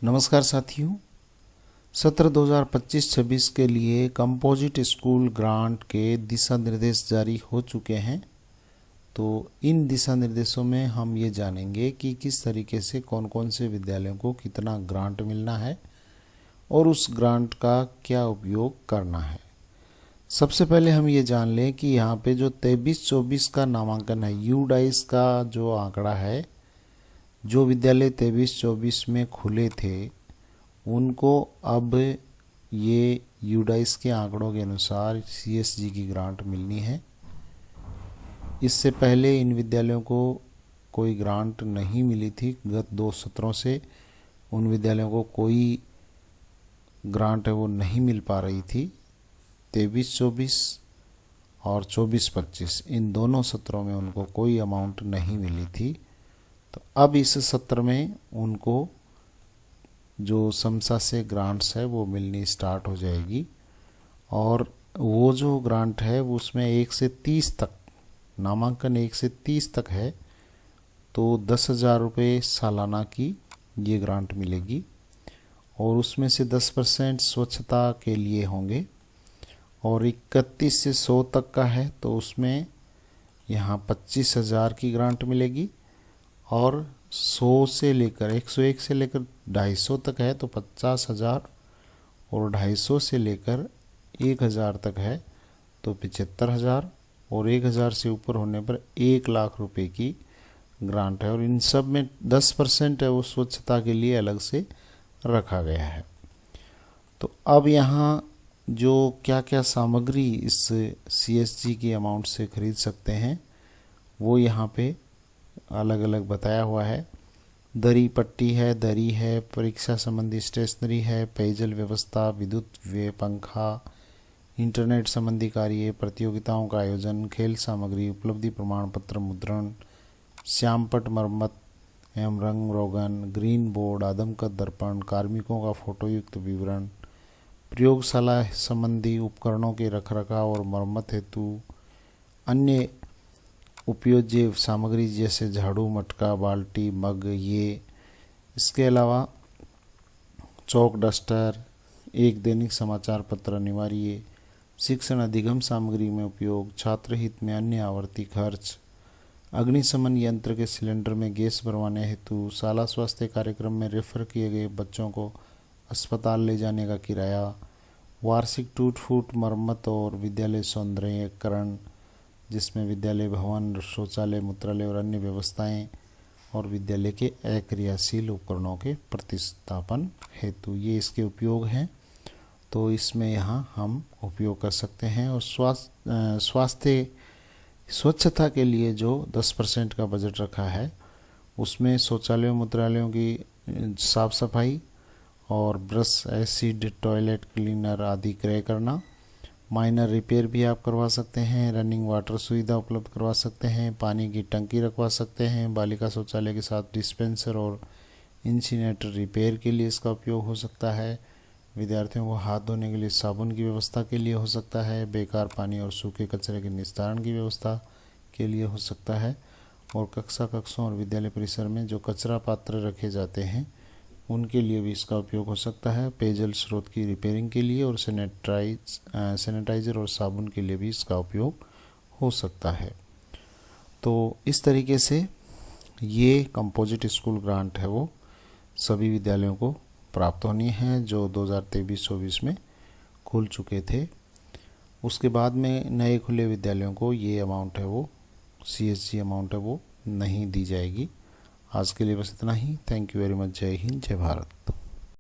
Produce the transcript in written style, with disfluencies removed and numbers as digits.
नमस्कार साथियों, सत्र 2025-26 के लिए कंपोजिट स्कूल ग्रांट के दिशा निर्देश जारी हो चुके हैं। तो इन दिशा निर्देशों में हम ये जानेंगे कि किस तरीके से कौन कौन से विद्यालयों को कितना ग्रांट मिलना है और उस ग्रांट का क्या उपयोग करना है। सबसे पहले हम ये जान लें कि यहाँ पे जो 23-24 का नामांकन है, यूडाइस का जो आंकड़ा है, जो विद्यालय 23-24 में खुले थे उनको अब ये यूडाइस के आंकड़ों के अनुसार सीएसजी की ग्रांट मिलनी है। इससे पहले इन विद्यालयों को कोई ग्रांट नहीं मिली थी। गत 2 सत्रों से उन विद्यालयों को कोई ग्रांट है वो नहीं मिल पा रही थी। 23-24 और 24-25 इन दोनों सत्रों में उनको कोई अमाउंट नहीं मिली थी। तो अब इस सत्र में उनको जो समसा से ग्रांट्स है वो मिलनी स्टार्ट हो जाएगी और वो जो ग्रांट है वो उसमें 1 से 30 तक, नामांकन 1 से 30 तक है तो 10,000 रुपये सालाना की ये ग्रांट मिलेगी और उसमें से 10% स्वच्छता के लिए होंगे और 31 से 100 तक का है तो उसमें यहाँ 25,000 की ग्रांट मिलेगी और 100 से लेकर 101 से लेकर 250 तक है तो 50,000 और 250 से लेकर 1,000 तक है तो 75,000 और 1,000 से ऊपर होने पर 1 लाख रुपए की ग्रांट है और इन सब में 10% है वो स्वच्छता के लिए अलग से रखा गया है। तो अब यहाँ जो क्या क्या सामग्री इस सीएसजी के अमाउंट से खरीद सकते हैं वो यहाँ पे अलग अलग बताया हुआ है। दरी पट्टी है, दरी है, परीक्षा संबंधी स्टेशनरी है, पेयजल व्यवस्था, विद्युत व पंखा, इंटरनेट संबंधी कार्य, प्रतियोगिताओं का आयोजन, खेल सामग्री, उपलब्धि प्रमाण पत्र मुद्रण, श्यामपट मरम्मत एवं रंग रोगन, ग्रीन बोर्ड, आदमकद दर्पण, कार्मिकों का फोटोयुक्त विवरण, प्रयोगशाला संबंधी उपकरणों के रखरखाव और मरम्मत हेतु अन्य उपयोज्य सामग्री जैसे झाड़ू, मटका, बाल्टी, मग, ये इसके अलावा चौक, डस्टर, एक दैनिक समाचार पत्र अनिवार्य, शिक्षण अधिगम सामग्री में उपयोग, छात्र हित में अन्य आवर्ती खर्च, अग्निशमन यंत्र के सिलेंडर में गैस भरवाने हेतु, शाला स्वास्थ्य कार्यक्रम में रेफर किए गए बच्चों को अस्पताल ले जाने का किराया, वार्षिक टूट फूट मरम्मत और विद्यालय सौंदर्यीकरण जिसमें विद्यालय भवन, शौचालय, मूत्रालय और अन्य व्यवस्थाएं और विद्यालय के अक्रियाशील उपकरणों के प्रतिस्थापन हेतु ये इसके उपयोग हैं। तो इसमें यहाँ हम उपयोग कर सकते हैं। और स्वास्थ्य स्वच्छता के लिए जो 10% का बजट रखा है उसमें शौचालयों, मूत्रालयों की साफ सफाई और ब्रश, एसिड, टॉयलेट क्लीनर आदि क्रय करना, माइनर रिपेयर भी आप करवा सकते हैं, रनिंग वाटर सुविधा उपलब्ध करवा सकते हैं, पानी की टंकी रखवा सकते हैं, बालिका शौचालय के साथ डिस्पेंसर और इंसिनेटर रिपेयर के लिए इसका उपयोग हो सकता है, विद्यार्थियों को हाथ धोने के लिए साबुन की व्यवस्था के लिए हो सकता है, बेकार पानी और सूखे कचरे के निस्तारण की व्यवस्था के लिए हो सकता है और कक्षों और विद्यालय परिसर में जो कचरा पात्र रखे जाते हैं उनके लिए भी इसका उपयोग हो सकता है, पेयजल स्रोत की रिपेयरिंग के लिए और सैनिटाइज़र और साबुन के लिए भी इसका उपयोग हो सकता है। तो इस तरीके से ये कंपोजिट स्कूल ग्रांट है वो सभी विद्यालयों को प्राप्त होनी है जो 2023-24 में खुल चुके थे। उसके बाद में नए खुले विद्यालयों को ये अमाउंट है वो सीएसजी अमाउंट है वो नहीं दी जाएगी। आज के लिए बस इतना ही। Thank you very much. जय हिंद, जय भारत।